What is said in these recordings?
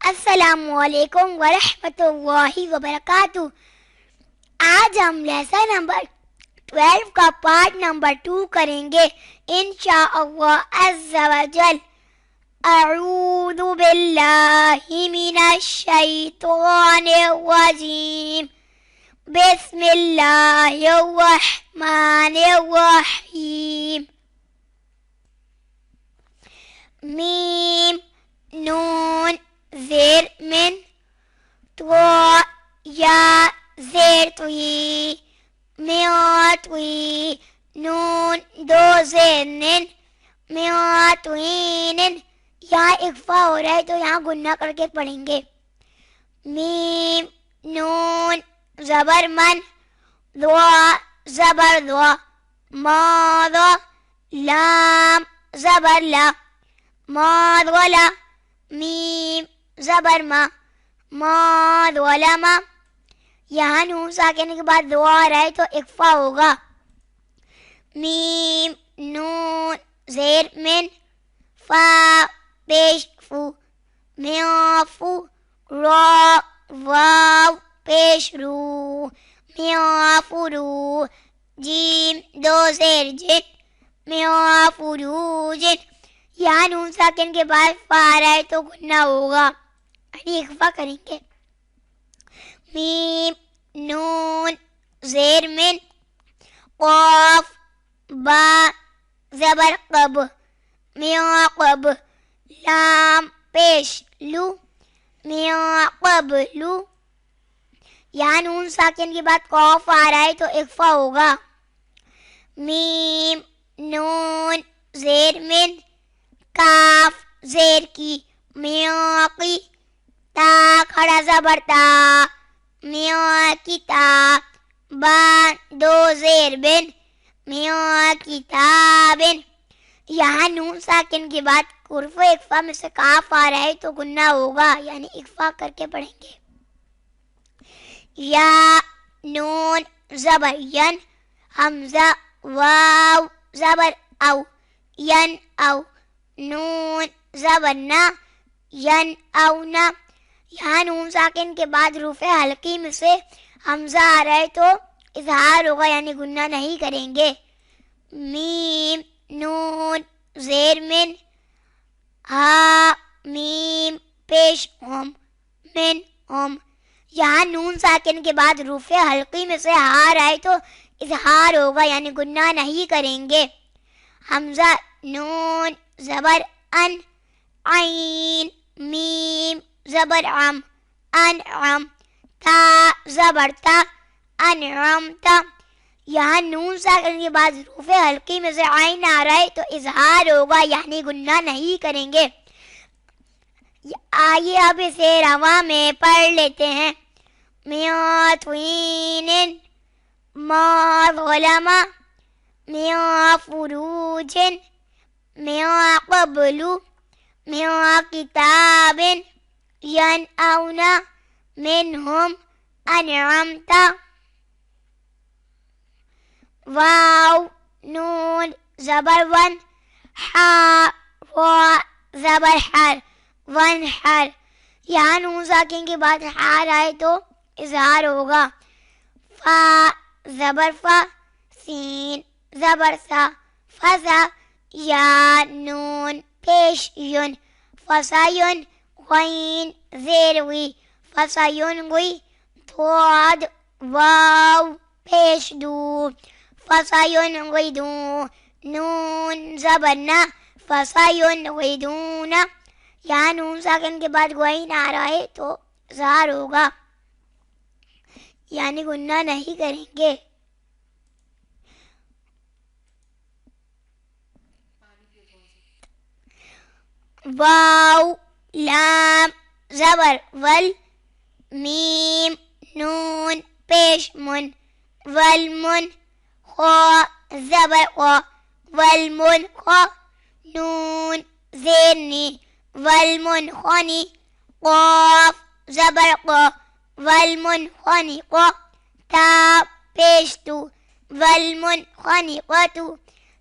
السلام علیکم ورحمۃ اللہ وبرکاتہ۔ آج ہم لیسن نمبر 12 کا پارٹ نمبر 2 کریں گے انشاءاللہ عز و جل۔ اعوذ باللہ من الشیطان الرجیم، بسم اللہ الرحمن الرحیم۔ میم نون زیر من، تو یا زیر توی، میاتوی، نون دو زیر نن، میاتوینن۔ یہاں اخفا ہو رہا ہے تو یہاں گنہ کر کے پڑھیں گے۔ میم نون زبر من، ضا زبر ضا، ماضا لام زبر لا، ماضلا، میم زبر ما، ماضلما۔ یہاں نون ساکن کے بعد دعا آ رہا ہے تو اخفا ہوگا۔ میم نون زیر من، فا پیش فو، میافو، را واو پیش رو، میافرو، جیم دو زیر جن، میافرو جن۔ یہاں نون ساکن کے بعد فا آ رہا ہے تو گنہ ہوگا، یعنی اخفا کریں گے۔ میم نون زیر من، قاف با زبر قب، میاقب، لام پیش لو، میاقب لو۔ یہاں نون ساکن کے بعد قاف آ رہا ہے تو اخفا ہوگا۔ میم نون زیر من، کاف زیر کی، میاقی، تا کھڑا زبر تا، میاقی تا، با دو زیر بن، میاقی تابن۔ یہاں نون ساکن کے بعد حرف اخفا میں سے کاف آ رہا ہے تو گنہ ہوگا، یعنی اخفا کر کے پڑھیں گے۔ یا نون زبر ین، حمزہ واو زبر او، ین او، نون زبر نا، ین او نا۔ یہاں نون ساکن کے بعد حروف حلقی میں سے حمزہ آ رہا ہے تو اظہار ہوگا، یعنی گنہ نہیں کریں گے۔ میم نون زیر من، ہا میم پیش ہم، من ہم۔ یہاں نون ساکن کے بعد حروف حلقی میں سے ہا آ رہا ہے تو اظہار ہوگا، یعنی گنہ نہیں کریں گے۔ حمزہ نون زبر ان، عین میم زبر عم، انعم، تا زبر تا، انعمتا۔ یہاں نون ساکن کے بعد حروف حلقی میں سے عین آ رہا ہے تو اظہار ہوگا، یعنی گنہ نہیں کریں گے۔ آئیے اب اسے رواں میں پڑھ لیتے ہیں۔ میاتوینن، ماظلما، میافروجن، میاقبلو، میاکتابن، ینعونا، منہم، انعمتا۔ واو نون زبر ون، حا را زبر حر، ون حر۔ یہاں نون ساکن کے بعد حار آئے تو اظہار ہوگا۔ فا زبر فا، سین زبر سا، فسا، یا نون پیش یون، فسایون، غین زیر وی، فسایون گوی، ضاد واو پیش دو، فسایون غیدو، نون زبر نا، فسایون غیدونا۔ یہاں نون ساکن کے بعد غین آ رہا ہے تو اظہار ہوگا، یعنی گنہ نہیں کریں گے۔ واو لام زبر ول، میم نون پیش من، والمن، خا زبر خا، والمن خا، نون زیر نی، والمن خانی، قاف زبر قا، والمن خانی قا، تا پیش تو، والمن خانی قاتو۔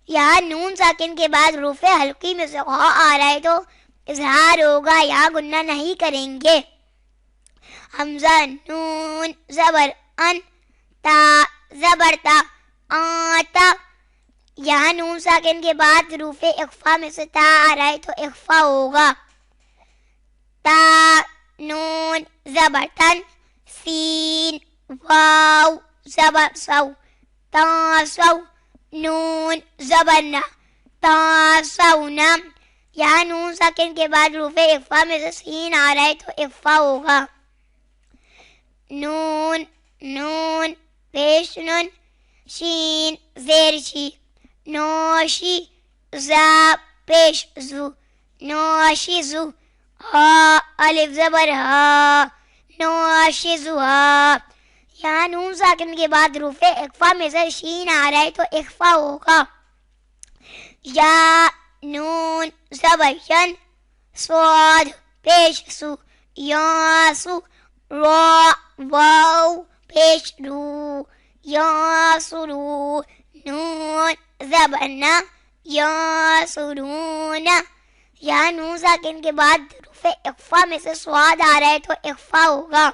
یہاں نون ساکن کے بعد حروف حلقی میں سے خا آ رہا ہے تو اظہار ہوگا، یہاں گنہ نہیں کریں گے. حمزہ نون زبر ان، تا زبر تا، آتا. یہاں نون ساکن کے بعد حروف اخفا میں سے تا آ رہا ہے تو اخفا ہوگا. تا نون زبر تن، سین واو زبر سو، تا سو. نون زبر نا، تا سو نا. یہاں نون ساکن کے بعد حروف اخفا میں سے سین آ رہا ہے تو اخفا ہوگا. نون نون پیش نون، شین زیر شی، نوشی زا پیش زو، نوشی زو. ہا الف زبر ہا، نوشی زو ہا. یہاں نون ساکن کے بعد حروف اخفا میں سے شین آ رہا ہے تو اخفا ہوگا. یا نون زبر ین، صاد پیش سو، یاسو. را واو پیش رو، یاسرو. نون زبر نا، یاسرون. یہاں نون ساکن کے بعد حروف اخفا میں سے صاد آ رہا ہے تو اخفا ہوگا.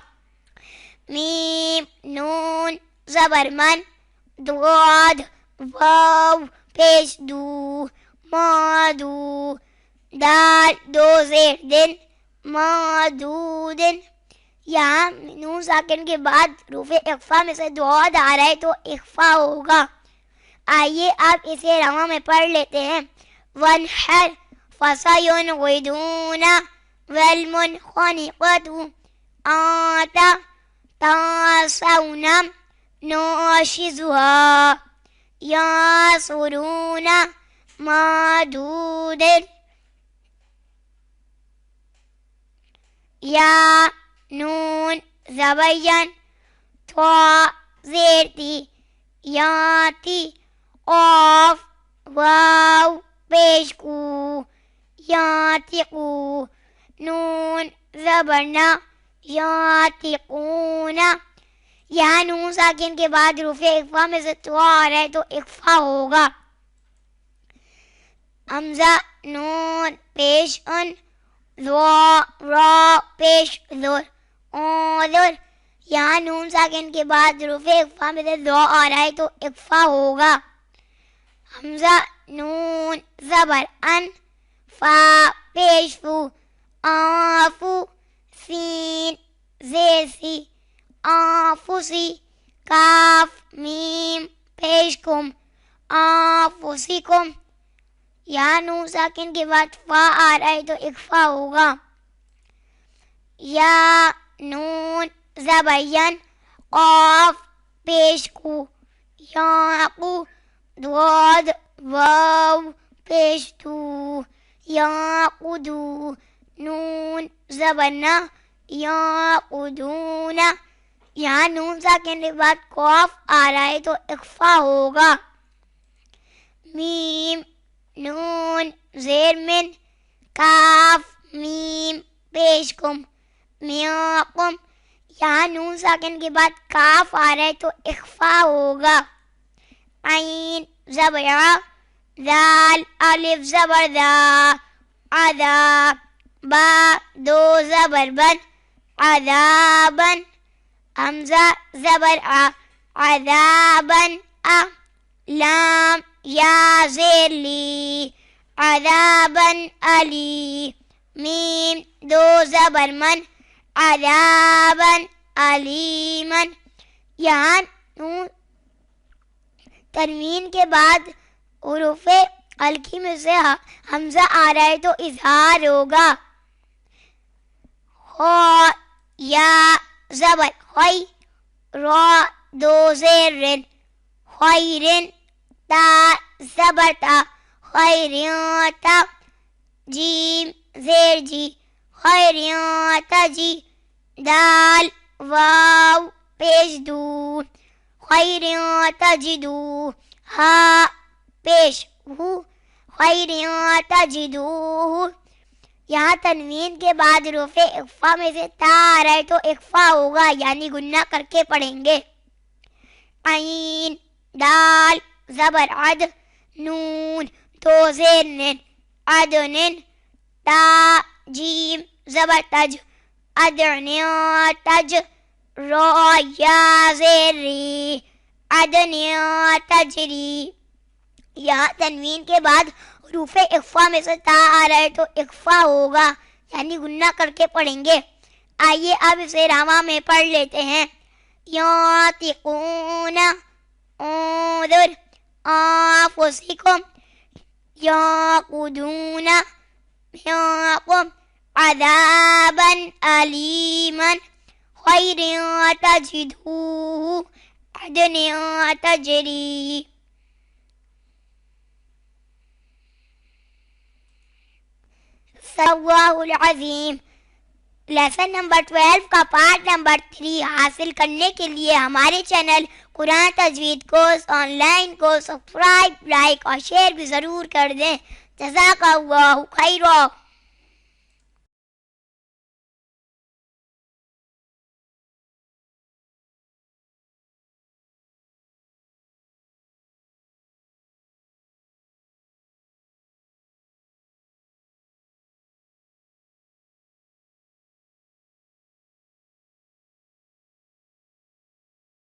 میم نون زبر من، ضاد واو پیش دو، مادو. دال دو زیر دن، مادودن. یہاں نون ساکن کے بعد حروف اخفا میں سے ضاد آ رہا ہے تو اخفا ہوگا. آئیے آپ اسے رواں میں پڑھ لیتے ہیں. وانحر فسینغدون والمنخنقۃ آتا تاسون ناشزها یاسرون مادود. یا نون زبین، توا زیرتی، یاتی. قاف واو پیش کو، یاتقو. نون زبرنا، یاتقون. یہاں نون ساکن کے بعد حروف اخفا میں سے تو آ رہا ہے تو اخفا ہوگا. حمزہ نون پیش ان، را پیش ذر، انظر. یہاں نون ساکن کے بعد حروف اخفا میں سے ذا آ رہا ہے تو اخفا ہوگا. حمزہ نون زبر ان، فا پیش فو، آفو. سین زیر سی، آفسی. کاف میم پیش کم، آفسکم. یہاں نون ساکن کے بعد فا آ رہا ہے تو اخفا ہوگا. یا نون زبین، قاف پیش کو، یاقو. ضاد واو پیش دو، یاقدو. نون زبرنا، یاقدون. یہاں نون ساکن کے بعد قاف آ رہا ہے تو اخفا ہوگا. میم نون زیر من، کاف میم پیش کم، میاقم. یہاں نون ساکن کے بعد کاف آ رہا ہے تو اخفا ہوگا. عین زبر ع، ذال الف زبر ذا، عذا. با دو زبر بن، عذابن. حمزہ زبر ع، عذابن ا. لام یا زیر لی، عذابن علی. میم دو زبر من، عذابن علیمن. یہاں نون تنوین کے بعد حروف حلقی میں سے حمزہ آ رہا ہے تو اظہار ہوگا. خا یا زبر خی، را دو زیر رن، خیرن. تا زبر تا، خیریاتا. جیم زیر جی، خیریاتا جی. دال واو پیش دو، خیریاتا جدو. ہا پیش ہو، خیریاتا جدو. یہاں تنوین کے بعد حروف اخفا میں سے تا آ رہا ہے تو اخفا ہوگا، یعنی گنہ کر کے پڑھیں گے. عین دال زبر عد، نون دو زیر نن، عدنن. تا جیم زبر تج ادنی تج را یا زیر ری ادنی تجری. یہاں تنوین کے بعد حروف اخفا میں سے تا آ رہا ہے تو اخفا ہوگا یعنی غنہ کر کے پڑھیں گے. آئیے اب اسے راما میں پڑھ لیتے ہیں. یاتقون انظر انفسکم یاخذون منکم عذابا علیما خیر تجدوه عدن تجری. اللہ العظیم. لیسن نمبر 12 کا پارٹ نمبر 3 حاصل کرنے کے لیے ہمارے چینل قرآن تجوید کورس آن لائن کو سبسکرائب، لائک اور شیئر بھی ضرور کر دیں. جزاک اللہ خیرا.